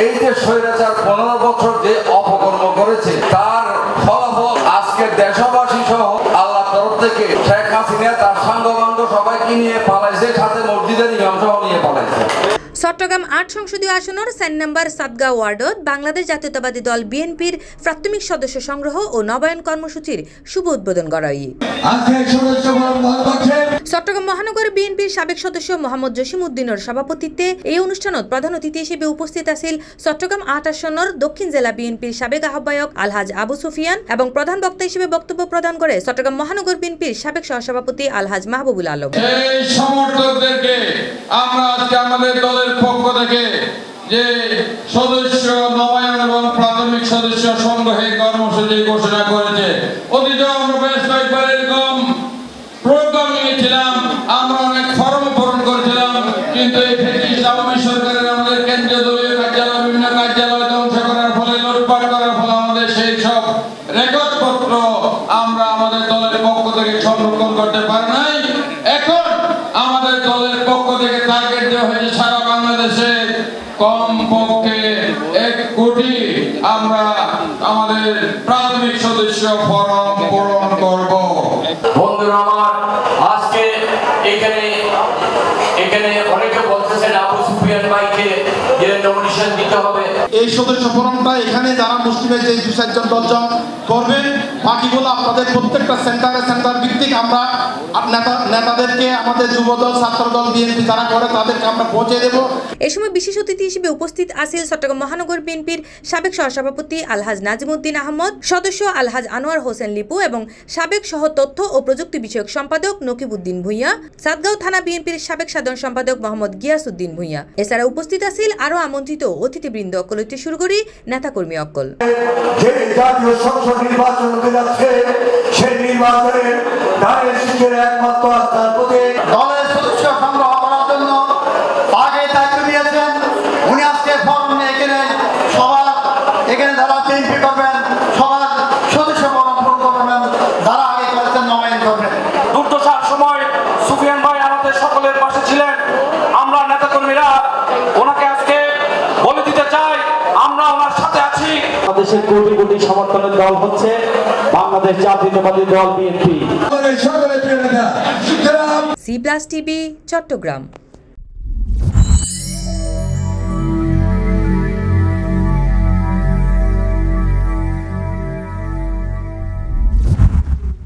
এই যে স্বৈরাচার 15 বছর যে অপকর্ম করেছে তার ফলাফল আজকে দেশবাসী সহ আল্লাহর তরফ থেকে শেখ হাসিনা তার সাঙ্গবাঙ্গ সবাইকে নিয়ে পালাইছে, সাথে মসজিদের ইমাম সহ নিয়ে পালাইছে। চট্টগ্রাম ৮ সংসদীয় আসনের ৪ নম্বর সাতগাঁও ওয়ার্ডত বাংলাদেশ জাতীয়তাবাদী দল বিএনপির প্রাথমিক সদস্য সংগ্রহ ও নবায়ন কর্মসূচির শুভ উদ্বোধন করা হয়। চট্টগ্রাম মহানগর বিএনপির সাবেক সদস্য মোহাম্মদ জসিম উদ্দিনের সভাপতিত্বে এই অনুষ্ঠানত প্রধান অতিথি হিসেবে উপস্থিত আছিল চট্টগ্রাম ৮ আসনের দক্ষিণ জেলা বিএনপির সাবেক আহ্বায়ক আলহাজ আবু সুফিয়ান এবং প্রধান বক্তা হিসেবে বক্তব্য প্রদান করে চট্টগ্রাম মহানগর বিএনপির সাবেক সহসভাপতি আলহাজ মাহবুবুল আলম। এই সমর্থকদেরকে আমরা আজকে আমাদের দলের পক্ষ থেকে যে সদস্য নবায়ন এবং প্রাথমিক সদস্য সংগ্রহের কর্মসূচি ঘোষণা করেছে, অতীতে আমরা বেশ কয়েকবার এরকম প্রোগ্রাম নিয়েছিলাম, আমরা অনেক ফর্ম পূরণ করেছিলাম, কিন্তু এই ফ্যাসিস্ট আওয়ামী সরকারের আমাদের কেন্দ্রীয় দলীয় কার্যালয় বিভিন্ন কার্যালয় ধ্বংস করার ফলে, লুটপাট করার ফলে আমাদের সেই সব রেকর্ডপত্র আমরা আমাদের দলের পক্ষ থেকে সংরক্ষণ করতে পারি নাই। এখন আমাদের দলের পক্ষ থেকে টার্গেট দেওয়া হয়েছে সারা বাংলাদেশে কমপক্ষে 1 কোটি আমরা আমাদের প্রাথমিক সদস্য ফরম পূরণ করব। বন্ধুরা আমার, আজকে এখানে অনেকে বলতেছেন আবু সুফিয়ান ভাইকে নমিনেশন দিতে হবে। এই সদস্য ফরমটা এখানে যারা মুসলিমের যে 2-4 জন করবেন, বাকিগুলো আপনাদের প্রত্যেকটা সেন্টার ভিত্তিক আমরা নেতাদেরকে আমাদের যুবদল ছাত্রদল বিএনপি যারা করে তাদেরকে আমরা পৌঁছে দেব। এই সময় বিশেষ অতিথি হিসেবে উপস্থিত আছেন চট্টগ্রাম মহানগর বিএনপির সাবেক সহসভাপতি আলহাজ নাজিমউদ্দিন আহমদ, সদস্য আলহাজ আনোয়ার হোসেন লিপু এবং সাবেক সহ তথ্য ও প্রযুক্তি বিষয়ক সম্পাদক নকিবউদ্দিন ভূঁইয়া, সাতগাঁও থানা বিএনপির সাবেক সাধারণ সম্পাদক মোহাম্মদ গিয়াসউদ্দিন ভূঁইয়া। এছাড়া উপস্থিত আছেন আরো আমন্ত্রিত অতিথিবৃন্দ অকল হইতে শুরু করি নেতাকর্মী অকল। জাতীয় সংসদ নির্বাচন হতে যাচ্ছে, সেই নির্বাচনে ধানের শীষের একমাত্র আস্থার প্রতীক দলের সদস্য সংগ্রহ করার জন্য আগে দায়িত্ব দিয়েছেন উনি। আজকে ফর্ম নিয়ে এখানে যারা বিএনপি করবেন সবার সদস্য ফর্ম পূরণ করবেন, যারা আগে করেছেন নবায়ন করবেন। দুর্দশার সময় সুফিয়ান ভাই আমাদের সকলের পাশে ছিলেন। আমরা নেতাকর্মীরা ওনাকে আজকে বলে দিতে চাই আমরা ওনার সাথে আছি। বাংলাদেশের কোটি কোটি সমর্থনের দল হচ্ছে Bangladesh Jatiyatabadi Dal BNP. C plus TV, Chittagong.